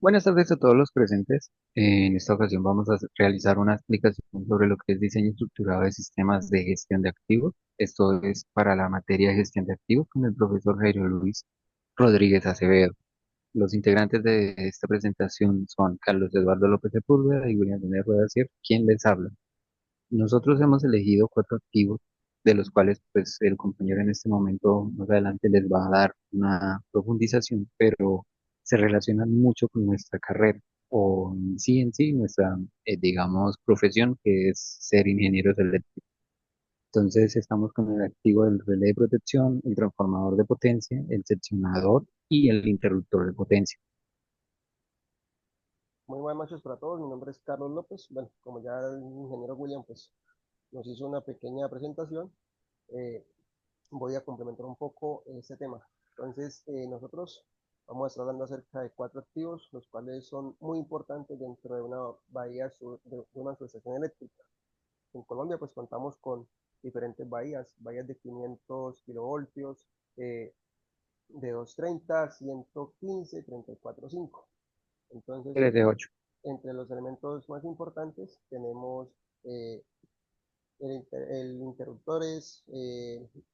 Buenas tardes a todos los presentes. En esta ocasión vamos a realizar una explicación sobre lo que es diseño estructurado de sistemas de gestión de activos. Esto es para la materia de gestión de activos con el profesor Jairo Luis Rodríguez Acevedo. Los integrantes de esta presentación son Carlos Eduardo López Sepúlveda y William René Rueda Sierra, quien les habla. Nosotros hemos elegido cuatro activos, de los cuales pues el compañero en este momento más adelante les va a dar una profundización, pero se relacionan mucho con nuestra carrera o en sí nuestra, digamos, profesión, que es ser ingenieros eléctricos. Entonces estamos con el activo del relé de protección, el transformador de potencia, el seccionador y el interruptor de potencia. Muy buenas noches para todos, mi nombre es Carlos López. Bueno, como ya el ingeniero William pues, nos hizo una pequeña presentación, eh, voy a complementar un poco este tema. Entonces, nosotros vamos a estar hablando acerca de cuatro activos, los cuales son muy importantes dentro de una bahía de una subestación eléctrica. En Colombia pues contamos con diferentes bahías de 500 kilovoltios, de 230, 115, 34,5. Entonces, 3 de 8. entre los elementos más importantes tenemos eh, el interruptores,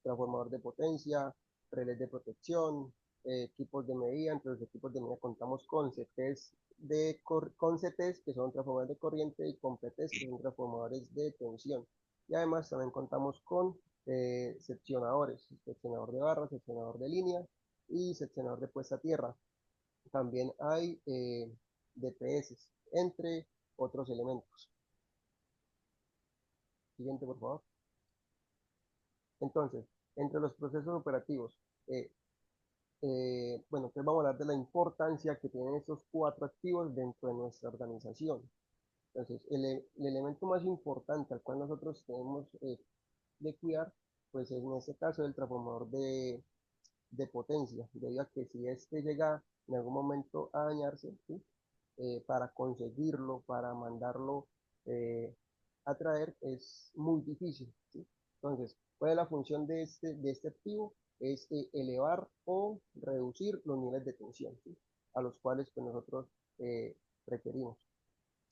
transformador de potencia, relés de protección, equipos de medida. Entre los equipos de medida contamos con con CTs, que son transformadores de corriente, y con PTs, que son transformadores de tensión. Y además también contamos con seccionadores, seccionador de barra, seccionador de línea y seccionador de puesta a tierra. También hay DPS, entre otros elementos. Siguiente, por favor. Entonces, entre los procesos operativos, eh, bueno, entonces vamos a hablar de la importancia que tienen estos cuatro activos dentro de nuestra organización. Entonces, el elemento más importante al cual nosotros tenemos de cuidar, pues en este caso el transformador de potencia, debido a que si este llega en algún momento a dañarse, ¿sí? Para conseguirlo, para mandarlo eh, a traer, es muy difícil, ¿sí? Entonces, ¿cuál es la función de este activo? Es elevar o reducir los niveles de tensión, ¿sí? A los cuales pues, nosotros eh, requerimos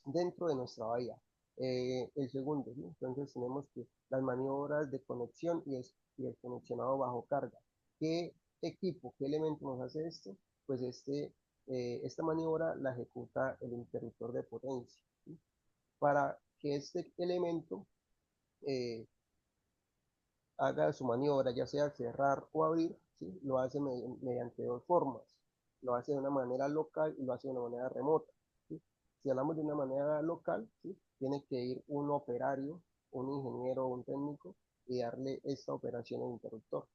dentro de nuestra bahía. El segundo, ¿sí? Entonces tenemos que las maniobras de conexión y el conexionado bajo carga. ¿Qué equipo, qué elemento nos hace esto? Pues esta maniobra la ejecuta el interruptor de potencia, ¿sí? Para que este elemento eh, haga su maniobra, ya sea cerrar o abrir, ¿sí? Lo hace mediante dos formas. Lo hace de una manera local y lo hace de una manera remota, ¿sí? Si hablamos de una manera local, ¿sí? Tiene que ir un operario, un ingeniero o un técnico y darle esta operación al interruptor.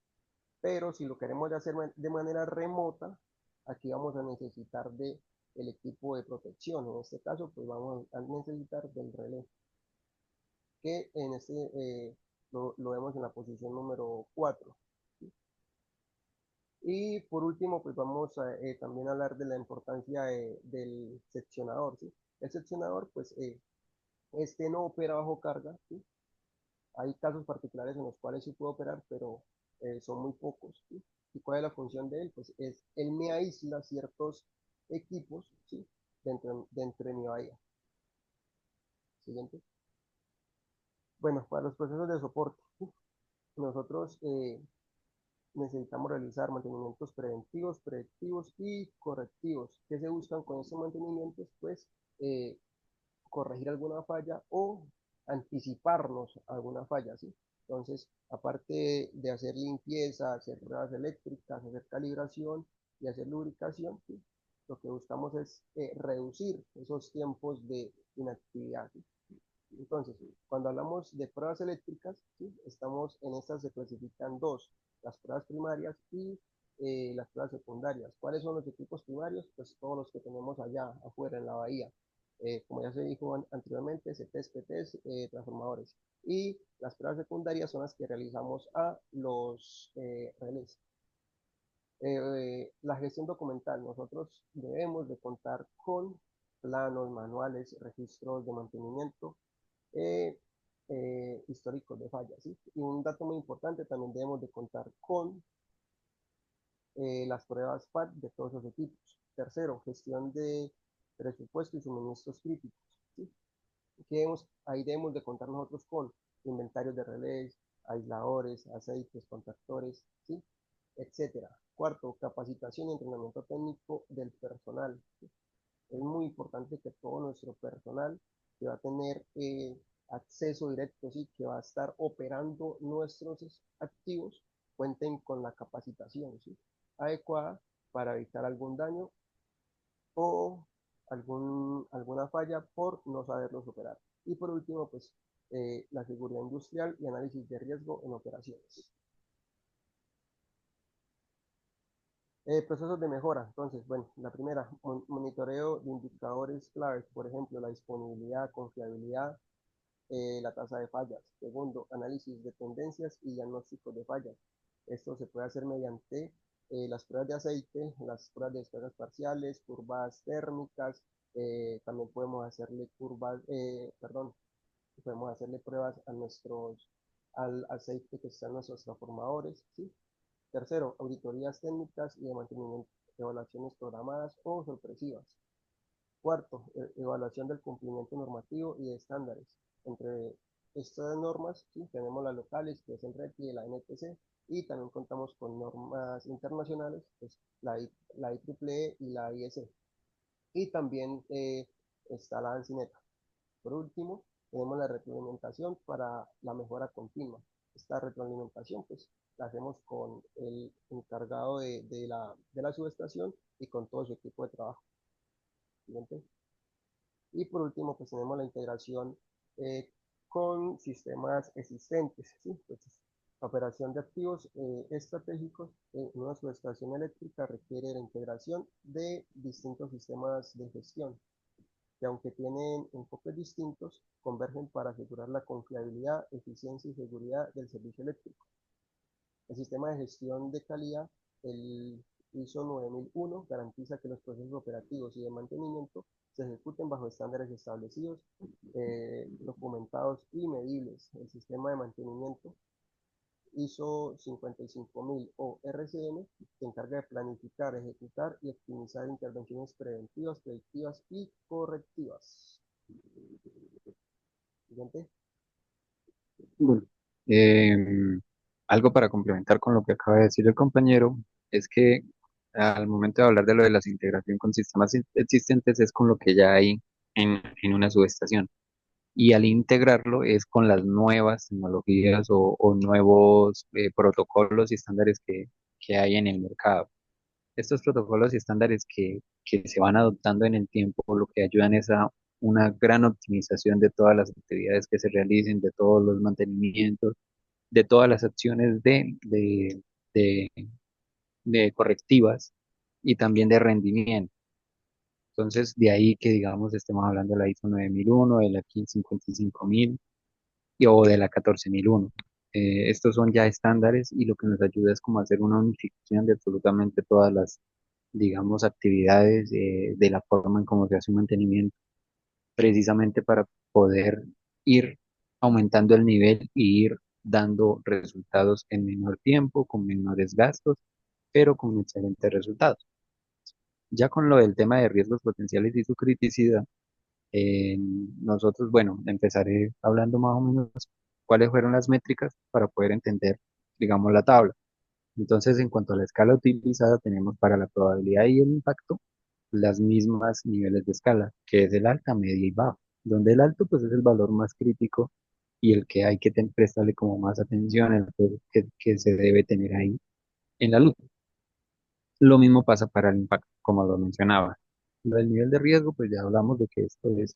Pero si lo queremos hacer de manera remota, aquí vamos a necesitar de el equipo de protección. En este caso, pues vamos a necesitar del relé, que en lo vemos en la posición número 4. Y por último, pues vamos a también hablar de la importancia del seccionador, ¿sí? El seccionador, pues este no opera bajo carga, ¿sí? Hay casos particulares en los cuales sí puede operar, pero son muy pocos, ¿sí? ¿Y cuál es la función de él? Pues él me aísla ciertos equipos, ¿sí? Dentro de mi bahía. Siguiente. Bueno, para los procesos de soporte, ¿sí? Nosotros necesitamos realizar mantenimientos preventivos, predictivos y correctivos. ¿Qué se buscan con estos mantenimientos? Pues eh, corregir alguna falla o anticiparnos a alguna falla, ¿sí? Entonces, aparte de hacer limpieza, hacer pruebas eléctricas, hacer calibración y hacer lubricación, ¿sí? Lo que buscamos es reducir esos tiempos de inactividad, ¿sí? Entonces, cuando hablamos de pruebas eléctricas, ¿sí? Estamos en estas se clasifican dos, las pruebas primarias y las pruebas secundarias. ¿Cuáles son los equipos primarios? Pues todos los que tenemos allá afuera en la bahía. Como ya se dijo anteriormente, CTs, PTs, transformadores. Y las pruebas secundarias son las que realizamos a los relés. La gestión documental. Nosotros debemos de contar con planos, manuales, registros de mantenimiento, eh, históricos de fallas, ¿sí? Y un dato muy importante, también debemos de contar con las pruebas FAT de todos los equipos. Tercero, gestión de presupuesto y suministros críticos. ¿Sí? Ahí debemos de contar nosotros con inventarios de relés, aisladores, aceites, contactores, ¿sí? Etcétera. Cuarto, capacitación y entrenamiento técnico del personal. ¿Sí? Es muy importante que todo nuestro personal que va a tener acceso directo, ¿sí? Que va a estar operando nuestros activos, cuenten con la capacitación, ¿sí? Adecuada para evitar algún daño o alguna falla por no saberlos operar. Y por último, pues la seguridad industrial y análisis de riesgo en operaciones. Procesos de mejora. Entonces, bueno, la primera, monitoreo de indicadores claves, por ejemplo, la disponibilidad, confiabilidad, la tasa de fallas. Segundo, análisis de tendencias y diagnósticos de fallas. Esto se puede hacer mediante las pruebas de aceite, las pruebas de descargas parciales, curvas térmicas, también podemos hacerle podemos hacerle pruebas al aceite que está en nuestros transformadores, ¿sí? Tercero, auditorías técnicas y de mantenimiento, evaluaciones programadas o sorpresivas. Cuarto, evaluación del cumplimiento normativo y de estándares. Entre estas normas, ¿sí? Tenemos las locales, que es el RETI y la NTC, y también contamos con normas internacionales, pues la IEEE y la IEC. Y también está la ANSI-NETA. Por último, tenemos la retroalimentación para la mejora continua. Esta retroalimentación, pues, la hacemos con el encargado de la subestación y con todo su equipo de trabajo. ¿Siguiente? Y por último, pues tenemos la integración eh, con sistemas existentes, ¿sí? Pues, la operación de activos estratégicos en una subestación eléctrica requiere la integración de distintos sistemas de gestión, que aunque tienen enfoques distintos, convergen para asegurar la confiabilidad, eficiencia y seguridad del servicio eléctrico. El sistema de gestión de calidad, el ISO 9001, garantiza que los procesos operativos y de mantenimiento se ejecuten bajo estándares establecidos, documentados y medibles. El sistema de mantenimiento ISO 55000 o RCN se encarga de planificar, ejecutar y optimizar intervenciones preventivas, predictivas y correctivas. Siguiente. Bueno, em, algo para complementar con lo que acaba de decir el compañero es que al momento de hablar de lo de la integración con sistemas existentes es con lo que ya hay en una subestación. Y al integrarlo es con las nuevas tecnologías o nuevos protocolos y estándares que hay en el mercado. Estos protocolos y estándares que se van adoptando en el tiempo, lo que ayudan es a una gran optimización de todas las actividades que se realicen, de todos los mantenimientos, de todas las acciones de, de correctivas y también de rendimiento. Entonces, de ahí que, digamos, estemos hablando de la ISO 9001, de la 1555000 o de la 14001. Estos son ya estándares y lo que nos ayuda es como hacer una unificación de absolutamente todas las, digamos, actividades de la forma en cómo se hace un mantenimiento, precisamente para poder ir aumentando el nivel y ir dando resultados en menor tiempo, con menores gastos, pero con excelentes resultados. Ya con lo del tema de riesgos potenciales y su criticidad, eh, nosotros, bueno, empezaré hablando más o menos cuáles fueron las métricas para poder entender, digamos, la tabla. Entonces, en cuanto a la escala utilizada, tenemos para la probabilidad y el impacto las mismas niveles de escala, que es el alta, media y bajo, donde el alto pues es el valor más crítico y el que hay que prestarle como más atención, el que se debe tener ahí en la luz. Lo mismo pasa para el impacto, como lo mencionaba. Lo del nivel de riesgo, pues ya hablamos de que esto es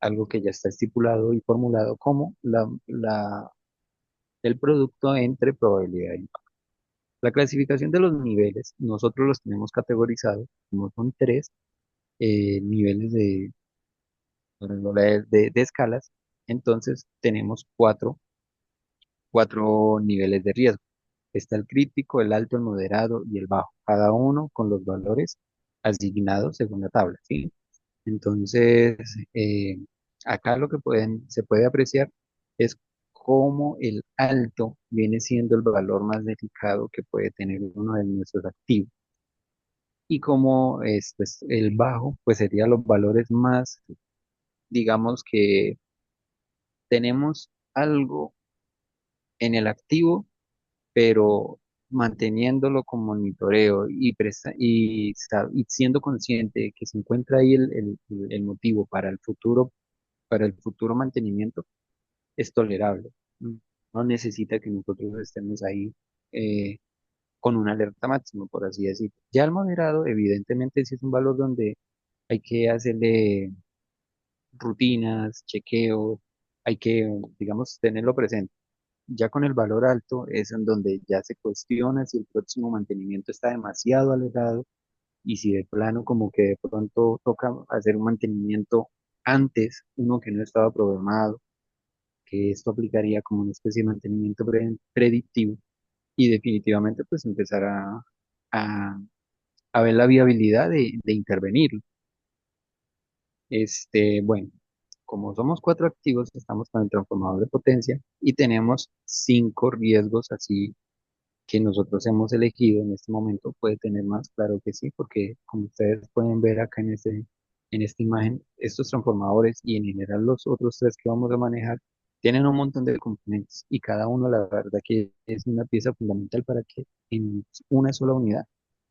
algo que ya está estipulado y formulado como el producto entre probabilidad e impacto. La clasificación de los niveles, nosotros los tenemos categorizados, como son tres niveles de escalas, entonces tenemos cuatro niveles de riesgo. Está el crítico, el alto, el moderado y el bajo, cada uno con los valores asignados según la tabla, ¿sí? Entonces, acá lo que se puede apreciar es cómo el alto viene siendo el valor más delicado que puede tener uno de nuestros activos. y como es pues, el bajo, pues serían los valores más, digamos que tenemos algo en el activo, pero manteniéndolo con monitoreo y siendo consciente de que se encuentra ahí el motivo para el futuro mantenimiento, es tolerable. Mm. No necesita que nosotros estemos ahí eh, con una alerta máxima, por así decirlo. Ya el moderado, evidentemente, sí es un valor donde hay que hacerle rutinas, chequeos, hay que, digamos, tenerlo presente. Ya con el valor alto es en donde ya se cuestiona si el próximo mantenimiento está demasiado alejado y si de plano como que de pronto toca hacer un mantenimiento antes, uno que no estaba programado, que esto aplicaría como una especie de mantenimiento predictivo y definitivamente pues empezar a, a ver la viabilidad de intervenir. Bueno, como somos cuatro activos, estamos con el transformador de potencia y tenemos cinco riesgos así que nosotros hemos elegido en este momento. Puede tener más, claro que sí, porque como ustedes pueden ver acá en esta imagen, estos transformadores y en general los otros tres que vamos a manejar tienen un montón de componentes y cada uno la verdad que es una pieza fundamental para que en una sola unidad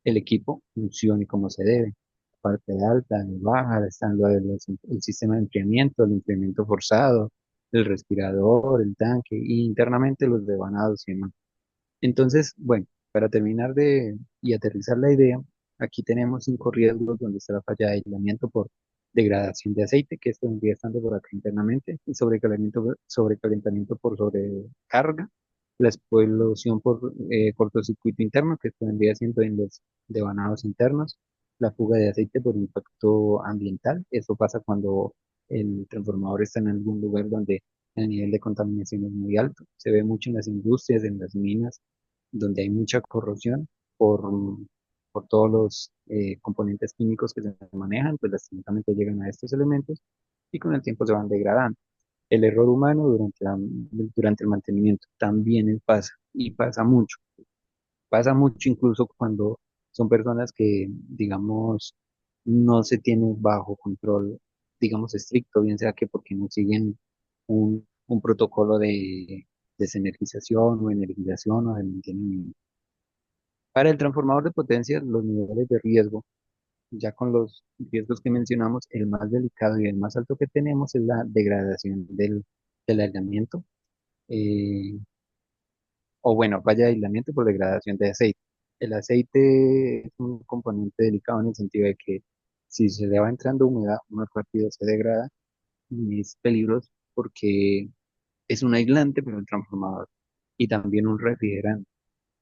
el equipo funcione como se debe. Parte de alta, de baja, están el sistema de enfriamiento, el enfriamiento forzado, el respirador, el tanque y internamente los devanados y demás. Entonces, bueno, para terminar y aterrizar la idea, aquí tenemos cinco riesgos donde está la falla de aislamiento por degradación de aceite, que esto vendría estando por acá internamente, y sobrecalentamiento por sobrecarga, la explosión por cortocircuito interno, que esto vendría siendo en los devanados internos, la fuga de aceite por impacto ambiental, eso pasa cuando el transformador está en algún lugar donde el nivel de contaminación es muy alto, se ve mucho en las industrias, en las minas, donde hay mucha corrosión por, por todos los componentes químicos que se manejan, pues lastimosamente llegan a estos elementos y con el tiempo se van degradando. El error humano durante el mantenimiento también pasa y pasa mucho incluso cuando son personas que, digamos, no se tienen bajo control, digamos, estricto, bien sea que porque no siguen un protocolo de desenergización o energización o de mantenimiento. Para el transformador de potencia, los niveles de riesgo, ya con los riesgos que mencionamos, el más delicado y el más alto que tenemos es la degradación del aislamiento, eh, o bueno, falla de aislamiento por degradación de aceite. El aceite es un componente delicado en el sentido de que si se le va entrando humedad, más rápido se degrada y es peligroso porque es un aislante, pero un transformador y también un refrigerante.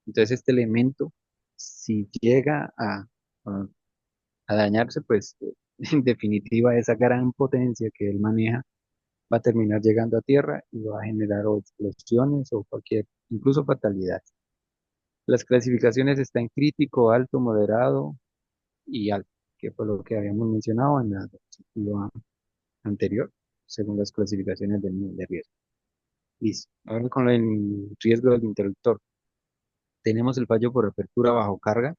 Entonces, este elemento, si llega a dañarse, pues en definitiva esa gran potencia que él maneja va a terminar llegando a tierra y va a generar o explosiones o cualquier, incluso fatalidad. Las clasificaciones están crítico, alto, moderado y alto, que fue lo que habíamos mencionado en la diapositiva anterior, según las clasificaciones del nivel de riesgo. Listo. Ahora con el riesgo del interruptor. Tenemos el fallo por apertura bajo carga,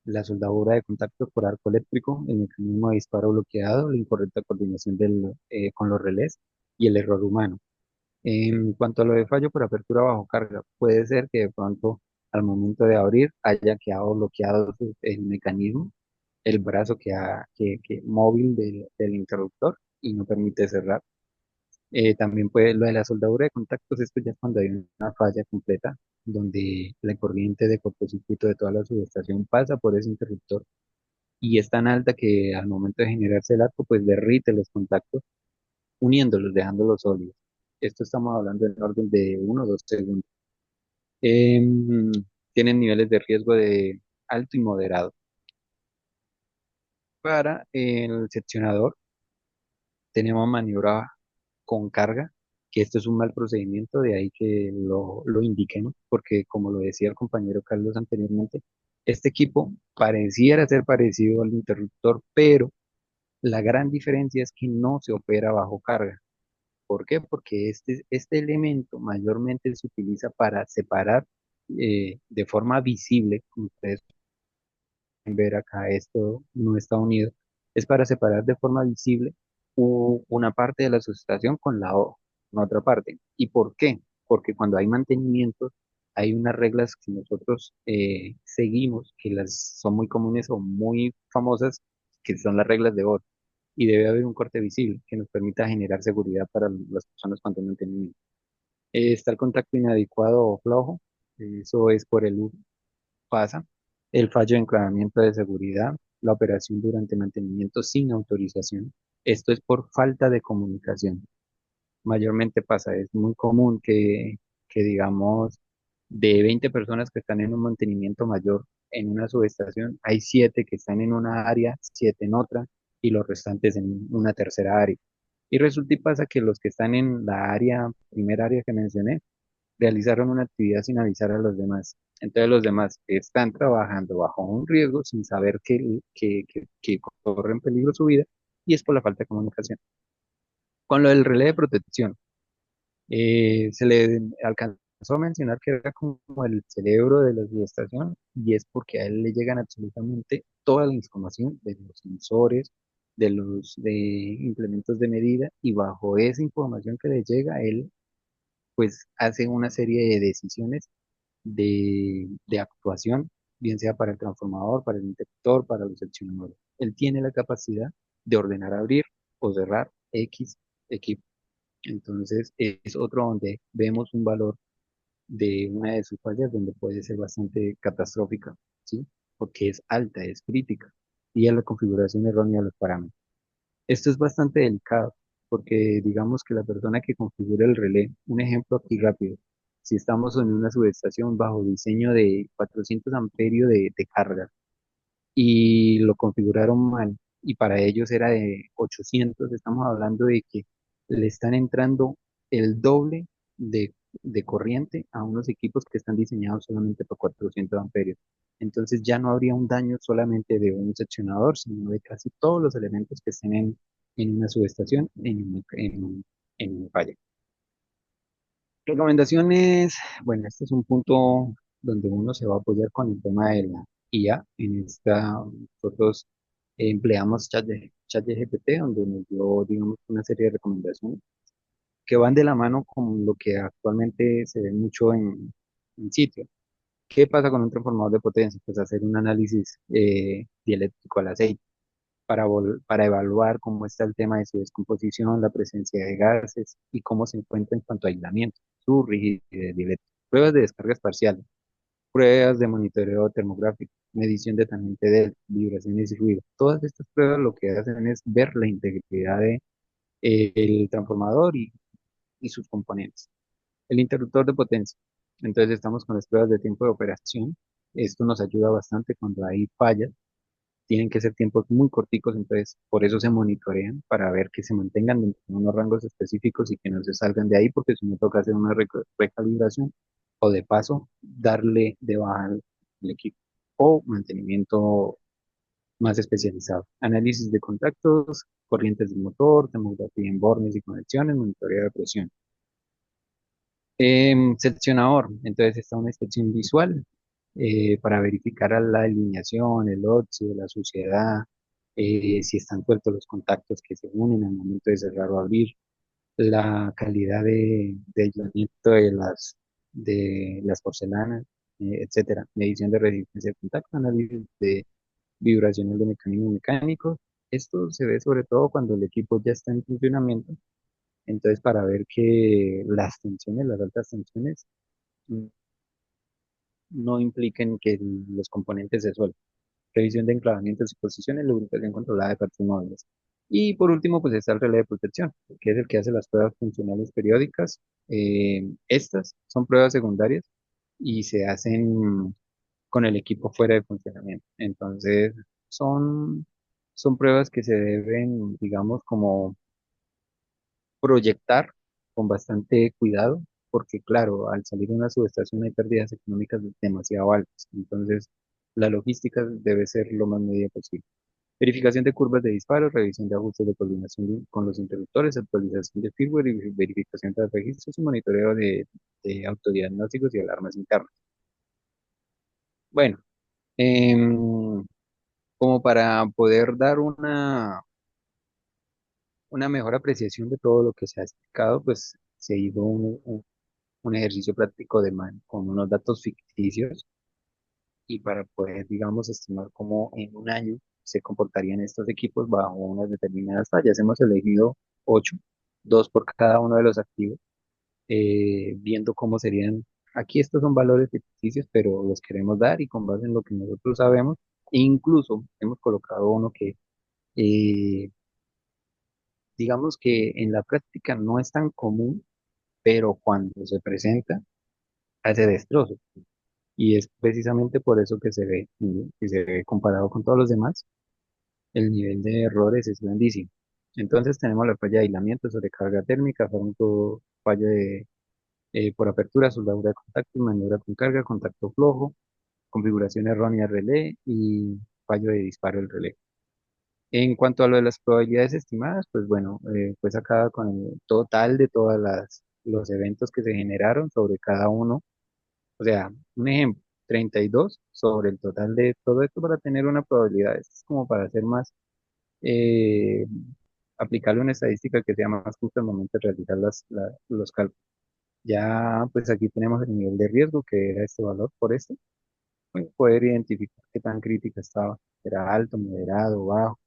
la soldadura de contacto por arco eléctrico, el mecanismo de disparo bloqueado, la incorrecta coordinación con los relés y el error humano. En cuanto a lo de fallo por apertura bajo carga, puede ser que de pronto al momento de abrir haya quedado bloqueado el mecanismo, el brazo móvil del interruptor y no permite cerrar. También puede lo de la soldadura de contactos, esto ya es cuando hay una falla completa, donde la corriente de cortocircuito de toda la subestación pasa por ese interruptor y es tan alta que al momento de generarse el arco, pues derrite los contactos, uniéndolos, dejándolos sólidos. Esto estamos hablando en orden de 1 o 2 segundos. Em, Tienen niveles de riesgo de alto y moderado. Para el seccionador tenemos maniobra con carga, que esto es un mal procedimiento, de ahí que lo indiquemos, porque como lo decía el compañero Carlos anteriormente, este equipo pareciera ser parecido al interruptor, pero la gran diferencia es que no se opera bajo carga. ¿Por qué? Porque este elemento mayormente se utiliza para separar de forma visible, como ustedes ver acá, esto no está unido, es para separar de forma visible una parte de la subestación con otra parte. ¿Y por qué? Porque cuando hay mantenimiento, hay unas reglas que nosotros seguimos, que las son muy comunes o muy famosas, que son las reglas de oro. Y debe haber un corte visible que nos permita generar seguridad para las personas cuando hay mantenimiento. Está el contacto inadecuado o flojo, eso es por el uso pasa, el fallo de enclavamiento de seguridad, la operación durante mantenimiento sin autorización. Esto es por falta de comunicación. Mayormente pasa, es muy común que digamos, de 20 personas que están en un mantenimiento mayor en una subestación, hay 7 que están en una área, 7 en otra y los restantes en una tercera área. Y resulta y pasa que los que están en la área, primera área que mencioné, realizaron una actividad sin avisar a los demás. Entonces los demás están trabajando bajo un riesgo sin saber que corren peligro su vida y es por la falta de comunicación. Con lo del relé de protección, se le alcanzó a mencionar que era como el cerebro de la subestación y es porque a él le llegan absolutamente toda la información de los sensores, de los de implementos de medida y bajo esa información que le llega, él pues hace una serie de decisiones de actuación, bien sea para el transformador, para el interruptor, para los seccionadores. Él tiene la capacidad de ordenar abrir o cerrar X equipo. Entonces es otro donde vemos un valor de una de sus fallas donde puede ser bastante catastrófica, ¿sí? Porque es alta, es crítica y es la configuración errónea de los parámetros. Esto es bastante delicado porque digamos que la persona que configura el relé, un ejemplo aquí rápido, si estamos en una subestación bajo diseño de 400 amperios de carga y lo configuraron mal y para ellos era de 800, estamos hablando de que le están entrando el doble de, de corriente a unos equipos que están diseñados solamente para 400 amperios. Entonces ya no habría un daño solamente de un seccionador, sino de casi todos los elementos que estén en una subestación en un falla. Recomendaciones, bueno, este es un punto donde uno se va a apoyar con el tema de la IA. En esta, nosotros empleamos ChatGPT, donde nos dio, digamos, una serie de recomendaciones que van de la mano con lo que actualmente se ve mucho en sitio. ¿Qué pasa con un transformador de potencia? Pues hacer un análisis dieléctrico al aceite para evaluar cómo está el tema de su descomposición, la presencia de gases y cómo se encuentra en cuanto a aislamiento, su rigidez dieléctrica. Pruebas de descargas parciales, pruebas de monitoreo termográfico, medición de tangente de vibraciones y ruido. Todas estas pruebas lo que hacen es ver la integridad del transformador y sus componentes. El interruptor de potencia. Entonces estamos con las pruebas de tiempo de operación. Esto nos ayuda bastante cuando hay fallas, tienen que ser tiempos muy corticos, entonces por eso se monitorean para ver que se mantengan dentro de unos rangos específicos y que no se salgan de ahí, porque si no toca hacer una recalibración o de paso darle de baja al equipo o mantenimiento más especializado. Análisis de contactos, corrientes del motor, tomografía en bornes y conexiones, monitoreo de presión. Seccionador, entonces está una inspección visual para verificar a la alineación, el óxido, la suciedad, si están sueltos los contactos que se unen al momento de cerrar o abrir, la calidad de aislamiento de las porcelanas, etcétera. Medición de resistencia de contacto, análisis de vibraciones de mecanismos mecánicos. Esto se ve sobre todo cuando el equipo ya está en funcionamiento, entonces para ver que las tensiones, las altas tensiones, mm, no impliquen que los componentes se suelten. Revisión de enclavamientos y posiciones, lubricación controlada de partes móviles. Y por último, pues está el relé de protección, que es el que hace las pruebas funcionales periódicas. Estas son pruebas secundarias y se hacen con el equipo fuera de funcionamiento. Entonces, son, son pruebas que se deben, digamos, como proyectar con bastante cuidado, porque claro, al salir de una subestación hay pérdidas económicas demasiado altas, entonces la logística debe ser lo más medida posible. Verificación de curvas de disparo, revisión de ajustes de coordinación con los interruptores, actualización de firmware y verificación de registros y monitoreo de autodiagnósticos y alarmas internas. Bueno, como para poder dar una mejor apreciación de todo lo que se ha explicado, pues se hizo un ejercicio práctico con unos datos ficticios y para poder, digamos, estimar cómo en un año se comportarían estos equipos bajo unas determinadas fallas. Hemos elegido 8, 2 por cada uno de los activos, viendo cómo serían. Aquí estos son valores ficticios, pero los queremos dar y con base en lo que nosotros sabemos, incluso hemos colocado uno que, eh, digamos que en la práctica no es tan común, pero cuando se presenta, hace destrozos. Y es precisamente por eso que se ve, que se ve comparado con todos los demás, el nivel de errores es grandísimo. Entonces tenemos la falla de aislamiento, sobrecarga térmica, falla por apertura, soldadura de contacto, maniobra con carga, contacto flojo, configuración errónea del relé y fallo de disparo del relé. En cuanto a lo de las probabilidades estimadas, pues bueno, fue sacada con el total de todas los eventos que se generaron sobre cada uno. O sea, un ejemplo, 32 sobre el total de todo esto para tener una probabilidad. Esto es como para hacer más, eh, aplicarle una estadística que sea más justa al momento de realizar los cálculos. Ya, pues aquí tenemos el nivel de riesgo, que era este valor por esto, pues, poder identificar qué tan crítica estaba. Era alto, moderado, bajo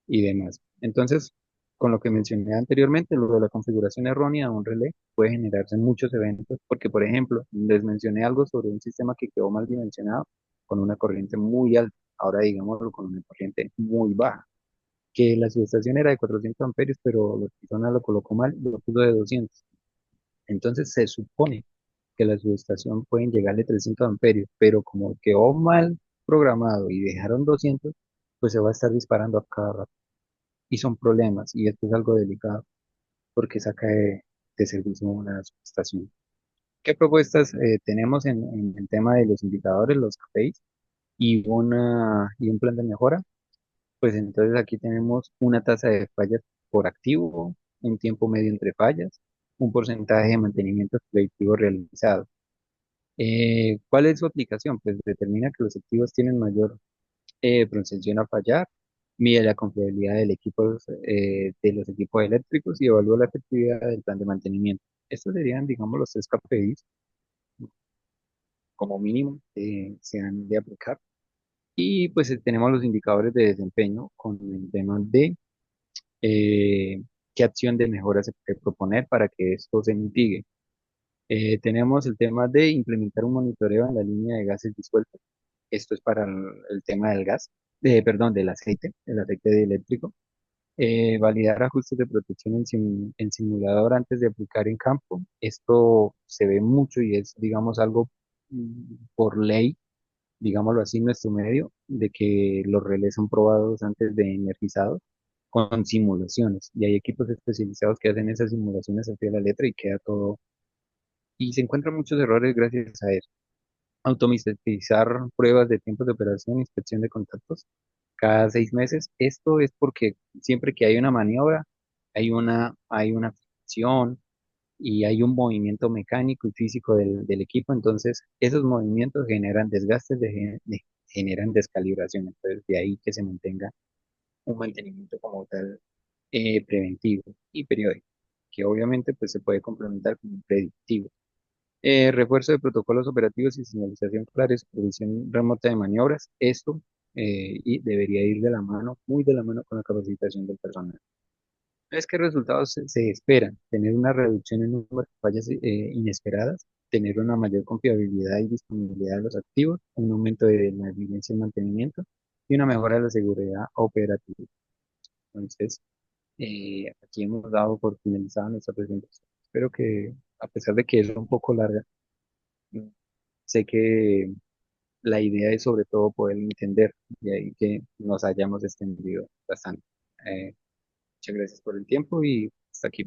y demás. Entonces, con lo que mencioné anteriormente, lo de la configuración errónea de un relé puede generarse en muchos eventos, porque, por ejemplo, les mencioné algo sobre un sistema que quedó mal dimensionado con una corriente muy alta, ahora digámoslo con una corriente muy baja, que la subestación era de 400 amperios, pero la persona lo colocó mal y lo puso de 200. Entonces, se supone que la subestación pueden llegarle 300 amperios, pero como quedó mal programado y dejaron 200, pues se va a estar disparando a cada rato y son problemas, y esto es algo delicado porque saca de servicio una subestación. ¿Qué propuestas tenemos en el tema de los indicadores, los KPIs, y un plan de mejora? Pues entonces aquí tenemos una tasa de fallas por activo, un tiempo medio entre fallas, un porcentaje de mantenimiento predictivo realizado. ¿Cuál es su aplicación? Pues determina que los activos tienen mayor propensión a fallar, mide la confiabilidad de los equipos eléctricos y evalúa la efectividad del plan de mantenimiento. Estos serían, digamos, los tres KPIs como mínimo que se han de aplicar. Y pues tenemos los indicadores de desempeño con el tema de eh, qué acción de mejora se puede proponer para que esto se mitigue. Tenemos el tema de implementar un monitoreo en la línea de gases disueltos. Esto es para el tema del gas, perdón, del aceite, el aceite eléctrico. Validar ajustes de protección en simulador antes de aplicar en campo. Esto se ve mucho y es, digamos, algo por ley, digámoslo así, en nuestro medio, de que los relés son probados antes de energizados con simulaciones. Y hay equipos especializados que hacen esas simulaciones al pie de la letra y queda todo. Y se encuentran muchos errores gracias a eso. Automatizar pruebas de tiempos de operación, inspección de contactos cada 6 meses. Esto es porque siempre que hay una maniobra, hay una fricción y hay un movimiento mecánico y físico del equipo. Entonces, esos movimientos generan desgastes, generan descalibración. Entonces, de ahí que se mantenga un mantenimiento como tal preventivo y periódico, que obviamente pues, se puede complementar con un predictivo. Refuerzo de protocolos operativos y señalización clara y supervisión remota de maniobras. Esto y debería ir de la mano, muy de la mano con la capacitación del personal. Es que resultados se esperan, tener una reducción en número de fallas inesperadas, tener una mayor confiabilidad y disponibilidad de los activos, un aumento de la eficiencia y mantenimiento y una mejora de la seguridad operativa. Entonces, aquí hemos dado por finalizada nuestra presentación. Espero que, a pesar de que es un poco larga, sé que la idea es sobre todo poder entender y ahí que nos hayamos extendido bastante. Eh, Muchas gracias por el tiempo y hasta aquí.